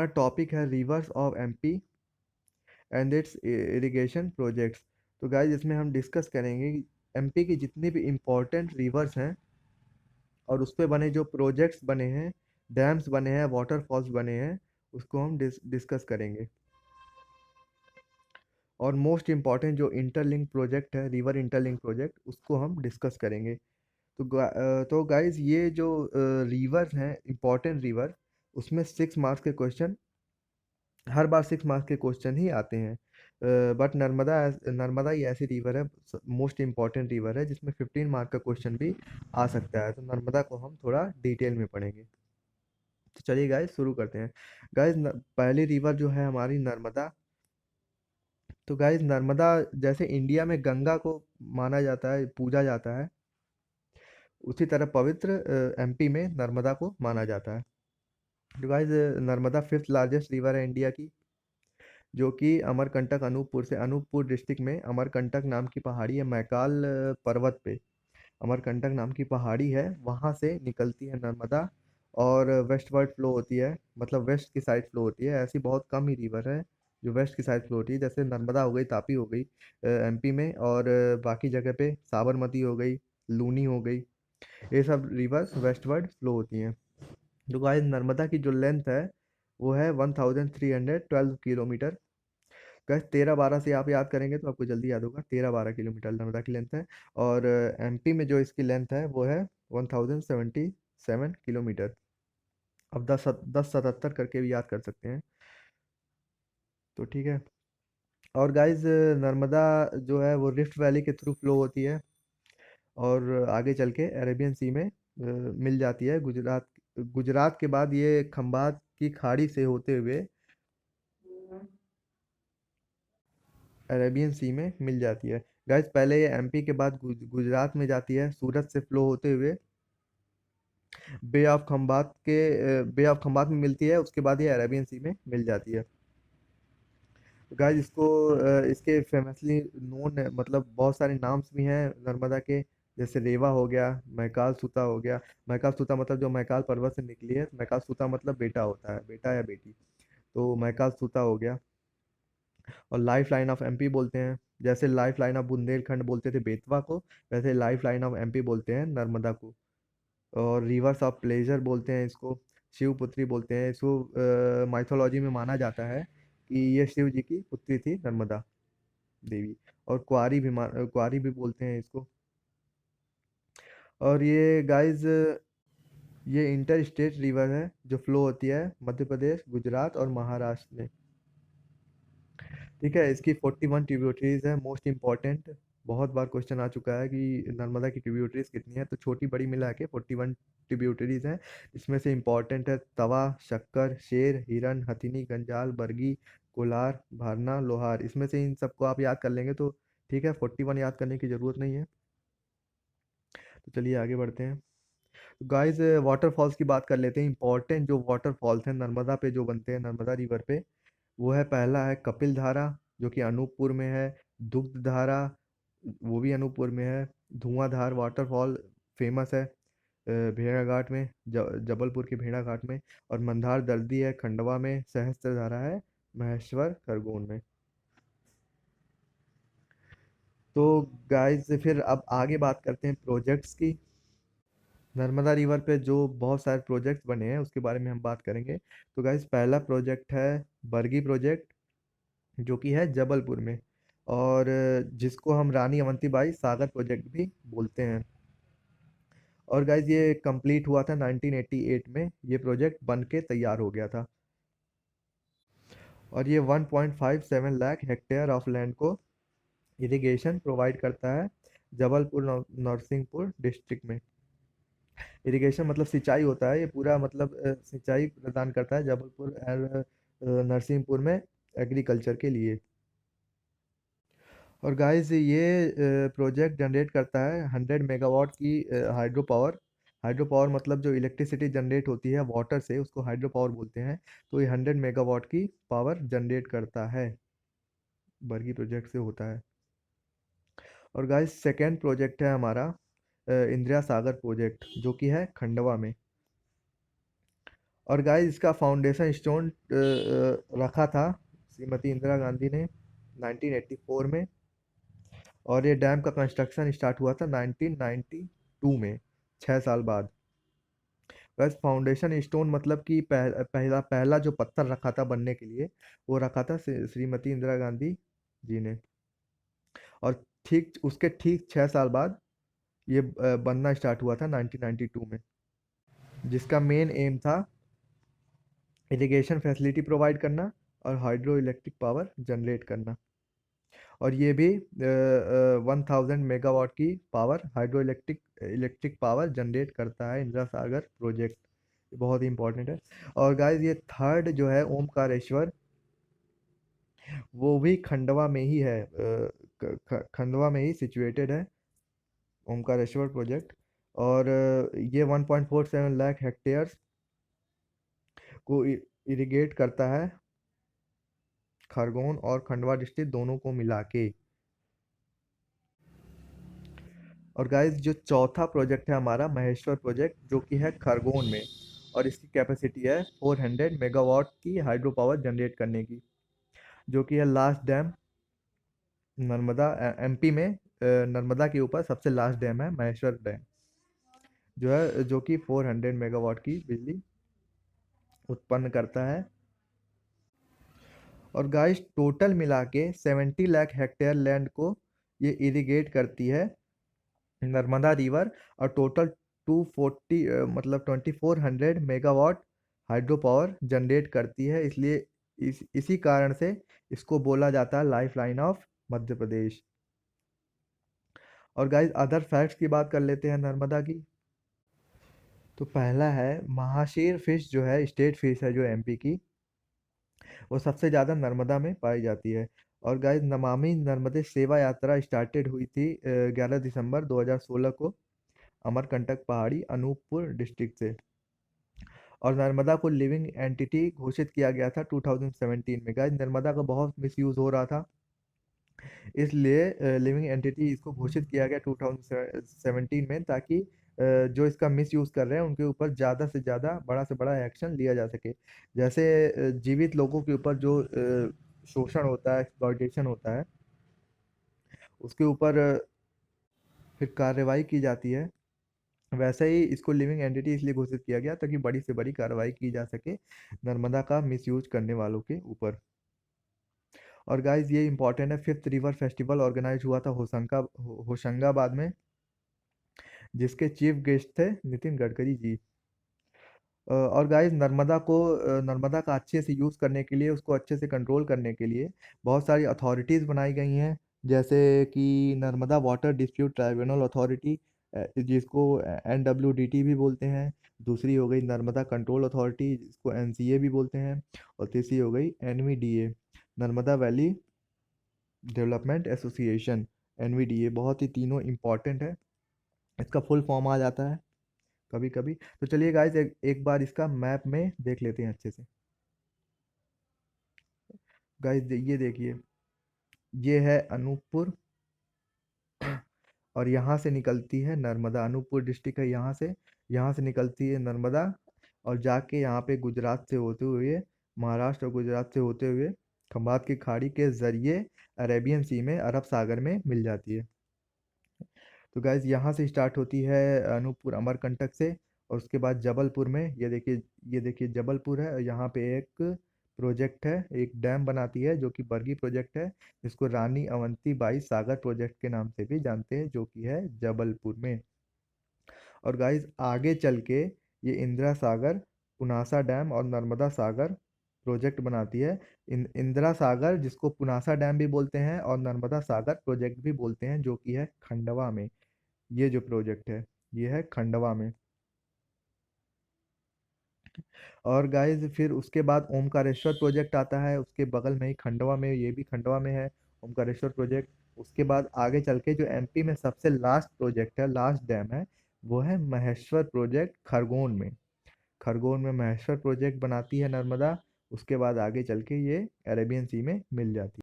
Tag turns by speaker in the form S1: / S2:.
S1: Topic है reverse of MP and it's irrigation projects. तो guys इसमें हम डिस्कस करेंगे कि एमपी की जितनी भी इम्पोर्टेंट रिवर्स हैं और उस पे बने जो प्रोजेक्ट्स बने हैं, डैम्स बने हैं, वाटरफॉल्स बने हैं, उसको हम डिस्कस करेंगे। और मोस्ट इम्पॉर्टेंट जो इंटरलिंक प्रोजेक्ट है, रिवर इंटरलिंक प्रोजेक्ट, उसको हम डिस्कस करेंगे। तो गाइज ये जो रिवर हैं, इंपॉर्टेंट रिवर, उसमें 6 मार्क्स के क्वेश्चन, हर बार 6 मार्क्स के क्वेश्चन ही आते हैं। बट नर्मदा नर्मदा ही ऐसी रिवर है, मोस्ट इम्पॉर्टेंट रिवर है, जिसमें 15 मार्क का क्वेश्चन भी आ सकता है। तो नर्मदा को हम थोड़ा डिटेल में पढ़ेंगे। तो चलिए गाइज शुरू करते हैं। गाइज पहली रिवर जो है हमारी नर्मदा। तो गाइज नर्मदा, जैसे इंडिया में गंगा को माना जाता है, पूजा जाता है, उसी तरह पवित्र एमपी में नर्मदा को माना जाता है। तो guys Narmada fifth largest river है इंडिया की, जो कि अमरकंटक अनूपपुर से, अनूपपुर डिस्ट्रिक्ट में अमरकंटक नाम की पहाड़ी है, मैकाल पर्वत पे अमरकंटक नाम की पहाड़ी है, वहाँ से निकलती है नर्मदा और वेस्टवर्ड फ्लो होती है, मतलब वेस्ट की साइड फ्लो होती है। ऐसी बहुत कम ही रिवर है जो वेस्ट की साइड फ्लो होती है, जैसे नर्मदा हो गई, तापी हो गई एमपी में, और बाकी जगह पे साबरमती हो गई, लूनी हो गई, ये सब रिवर्स वेस्टवर्ड फ्लो होती हैं। जो गाइस नर्मदा की जो लेंथ है वो है 1312 किलोमीटर। गाइस 13-12 से आप याद करेंगे तो आपको जल्दी याद होगा, 13-12 किलोमीटर नर्मदा की लेंथ है। और एमपी में जो इसकी लेंथ है वो है 1077 किलोमीटर। अब 10-77 करके भी याद कर सकते हैं। तो ठीक है। और गाइज नर्मदा जो है वो रिफ्ट वैली के थ्रू फ्लो होती है और आगे चल के अरेबियन सी में मिल जाती है। गुजरात, गुजरात के बाद ये खंबात की खाड़ी से होते हुए अरेबियन सी में मिल जाती है। गाइस पहले ये एमपी के बाद गुजरात में जाती है, सूरत से फ्लो होते हुए बे ऑफ खंबात में मिलती है, उसके बाद ये अरेबियन सी में मिल जाती है। गाइस इसको इसके फेमसली नोन, मतलब बहुत सारे नाम्स भी हैं नर्मदा के, जैसे रेवा हो गया, मैकाल सूता हो गया। मैकाल सूता मतलब जो मैकाल पर्वत से निकली है, मैकाल सूता मतलब बेटा होता है, बेटा या बेटी, तो मैकाल सूता हो गया। और लाइफ लाइन ऑफ एमपी बोलते हैं, जैसे लाइफ लाइन ऑफ बुंदेलखंड बोलते थे बेतवा को, वैसे लाइफ लाइन ऑफ एमपी बोलते हैं नर्मदा को। और रिवर्स ऑफ प्लेजर बोलते हैं इसको, शिवपुत्री बोलते हैं इसको। माइथोलॉजी में माना जाता है कि ये शिव जी की पुत्री थी नर्मदा देवी। और कुआरी भी बोलते हैं इसको। और ये गाइज ये इंटर स्टेट रिवर है जो फ्लो होती है मध्य प्रदेश, गुजरात और महाराष्ट्र में। ठीक है, इसकी 41 ट्रिब्यूटरीज है, मोस्ट इंपॉर्टेंट। बहुत बार क्वेश्चन आ चुका है कि नर्मदा की ट्रिब्यूटरीज कितनी है, तो छोटी बड़ी मिला के 41 ट्रिब्यूटरीज हैं। इसमें से इंपॉर्टेंट है तवा, शक्कर, शेर, हिरन, हथिनी, गंजाल, बरगी, कोलार, भारना, लोहार। इसमें से इन सबको आप याद कर लेंगे तो ठीक है, 41 याद करने की ज़रूरत नहीं है। तो चलिए आगे बढ़ते हैं। गाइस वाटरफॉल्स की बात कर लेते हैं। इंपॉर्टेंट जो वाटरफॉल्स हैं नर्मदा पे जो बनते हैं, नर्मदा रिवर पे, वो है, पहला है कपिल धारा, जो कि अनूपपुर में है। दुग्ध धारा, वो भी अनूपपुर में है। धुआंधार वाटरफॉल फेमस है भेड़ाघाट में, जबलपुर के भेड़ाघाट में। और मंदार दर्दी है खंडवा में। सहस्त्र धारा है महेश्वर खरगोन में। तो गाइस फिर अब आगे बात करते हैं प्रोजेक्ट्स की। नर्मदा रिवर पे जो बहुत सारे प्रोजेक्ट्स बने हैं उसके बारे में हम बात करेंगे। तो गाइस पहला प्रोजेक्ट है बरगी प्रोजेक्ट, जो कि है जबलपुर में, और जिसको हम रानी अवंतीबाई सागर प्रोजेक्ट भी बोलते हैं। और गाइज ये कंप्लीट हुआ था 1988 में, ये प्रोजेक्ट बन के तैयार हो गया था। और ये 1.57 लाख हेक्टेयर ऑफ लैंड को इरिगेशन प्रोवाइड करता है जबलपुर नरसिंहपुर डिस्ट्रिक्ट में। इरिगेशन मतलब सिंचाई होता है, ये पूरा मतलब सिंचाई प्रदान करता है जबलपुर और नरसिंहपुर में एग्रीकल्चर के लिए। और गाइस ये प्रोजेक्ट जनरेट करता है 100 मेगावाट की हाइड्रो पावर। हाइड्रो पावर मतलब जो इलेक्ट्रिसिटी जनरेट होती है वाटर से, उसको हाइड्रो पावर बोलते हैं। तो ये 100 मेगावाट की पावर जनरेट करता है, बरगी प्रोजेक्ट से होता है। और गाइस सेकेंड प्रोजेक्ट है हमारा इंदिरा सागर प्रोजेक्ट, जो कि है खंडवा में। और गाइस इसका फाउंडेशन स्टोन रखा था श्रीमती इंदिरा गांधी ने 1984 में। और ये डैम का कंस्ट्रक्शन स्टार्ट हुआ था 1992 में, 6 साल बाद। बस फाउंडेशन स्टोन मतलब कि पहला पहला जो पत्थर रखा था बनने के लिए, वो रखा था श्रीमती इंदिरा गांधी जी ने। और ठीक उसके ठीक 6 साल बाद ये बनना स्टार्ट हुआ था 1992 में, जिसका मेन एम था इरिगेशन फैसिलिटी प्रोवाइड करना और हाइड्रो इलेक्ट्रिक पावर जनरेट करना। और ये भी 1000 मेगावाट की power hydro electric power generate करता है इंदिरा सागर प्रोजेक्ट। बहुत ही इंपॉर्टेंट है। और गाइस ये थर्ड जो है ओमकारेश्वर, वो भी खंडवा में ही है, खंडवा में ही सिचुएटेड है ओमकारेश्वर प्रोजेक्ट। और ये 1.47 लाख हेक्टेयर्स को इरिगेट करता है, खरगोन और खंडवा डिस्ट्रिक्ट दोनों को मिला के। और गाइस जो चौथा प्रोजेक्ट है हमारा महेश्वर प्रोजेक्ट, जो कि है खरगोन में। और इसकी कैपेसिटी है 400 मेगावाट की हाइड्रो पावर जनरेट करने की, जो कि है लास्ट डैम नर्मदा, एमपी में नर्मदा के ऊपर सबसे लास्ट डैम है महेश्वर डैम, जो कि 400 मेगावाट की बिजली उत्पन्न करता है। और गाइस टोटल मिला के 70 लाख हेक्टेयर लैंड को ये इरिगेट करती है नर्मदा रिवर। और टोटल 240 मतलब 2400 मेगावाट हाइड्रो पावर जनरेट करती है। इसलिए इसी कारण से इसको बोला जाता है life line of Madhya Pradesh. और गाइस अदर फैक्ट्स की बात कर लेते हैं नर्मदा की। तो पहला है महाशीर फिश, जो है स्टेट फिश है जो एमपी की, वो सबसे ज़्यादा नर्मदा में पाई जाती है। और गाइस नमामि नर्मदे सेवा यात्रा स्टार्टेड हुई थी 11 दिसंबर 2016 को अमरकंटक पहाड़ी अनूपपुर डिस्ट्रिक्ट से। और नर्मदा को लिविंग एंटिटी घोषित किया गया था 2017 में। गाइस नर्मदा का बहुत मिसयूज हो रहा था, इसलिए लिविंग एंटिटी इसको घोषित किया गया 2017 में, ताकि जो इसका मिसयूज कर रहे हैं उनके ऊपर ज़्यादा से ज़्यादा बड़ा से बड़ा एक्शन लिया जा सके। जैसे जीवित लोगों के ऊपर जो शोषण होता है, एक्सप्लॉइटेशन होता है, उसके ऊपर फिर कार्रवाई की जाती है। वैसे ही इसको लिविंग एंटिटी इसलिए घोषित किया गया ताकि बड़ी से बड़ी कार्रवाई की जा सके नर्मदा का मिसयूज करने वालों के ऊपर। और गाइस ये इंपॉर्टेंट है, फिफ्थ रिवर फेस्टिवल ऑर्गेनाइज हुआ था होशंगाबाद में, जिसके चीफ गेस्ट थे नितिन गडकरी जी। और गाइस नर्मदा का अच्छे से यूज़ करने के लिए, उसको अच्छे से कंट्रोल करने के लिए बहुत सारी अथॉरिटीज़ बनाई गई हैं। जैसे कि Narmada water dispute tribunal authority, जिसको NWDT भी बोलते हैं। दूसरी हो गई नर्मदा कंट्रोल अथॉरिटी, जिसको NCA भी बोलते हैं। और तीसरी हो गई NVDA, Narmada valley development association, NVDA। बहुत ही तीनों इंपॉर्टेंट है, इसका फुल फॉर्म आ जाता है कभी कभी। तो चलिए गाइस एक बार इसका मैप में देख लेते हैं अच्छे से। गाइस ये देखिए, ये है अनूपपुर, और यहाँ से निकलती है नर्मदा। अनूपपुर डिस्ट्रिक्ट है यहाँ से निकलती है नर्मदा, और जाके यहाँ पे गुजरात से होते हुए, महाराष्ट्र और गुजरात से होते हुए खंबात की खाड़ी के जरिए अरेबियन सी में, अरब सागर में मिल जाती है। तो गाइज यहाँ से स्टार्ट होती है अनूपपुर अमरकंटक से। और उसके बाद जबलपुर में, ये देखिए जबलपुर है, और यहाँ पे एक प्रोजेक्ट है, एक डैम बनाती है जो कि बरगी प्रोजेक्ट है, जिसको रानी अवंती बाई सागर प्रोजेक्ट के नाम से भी जानते हैं, जो कि है जबलपुर में। और गाइज आगे चल के ये इंदिरा सागर, पुनासा डैम और नर्मदा सागर प्रोजेक्ट बनाती है। इंदिरा सागर, जिसको पुनासा डैम भी बोलते हैं, और नर्मदा सागर प्रोजेक्ट भी बोलते हैं, जो कि है खंडवा में। ये जो प्रोजेक्ट है, ये है खंडवा में। और गाइज फिर उसके बाद ओमकारेश्वर प्रोजेक्ट आता है, उसके बगल में ही खंडवा में, ये भी खंडवा में है ओमकारेश्वर प्रोजेक्ट। उसके बाद आगे चल के जो एमपी में सबसे लास्ट प्रोजेक्ट है, लास्ट डैम है, वो है महेश्वर प्रोजेक्ट खरगोन में। खरगोन में महेश्वर प्रोजेक्ट बनाती है नर्मदा। उसके बाद आगे चल के ये अरेबियन सी में मिल जाती है।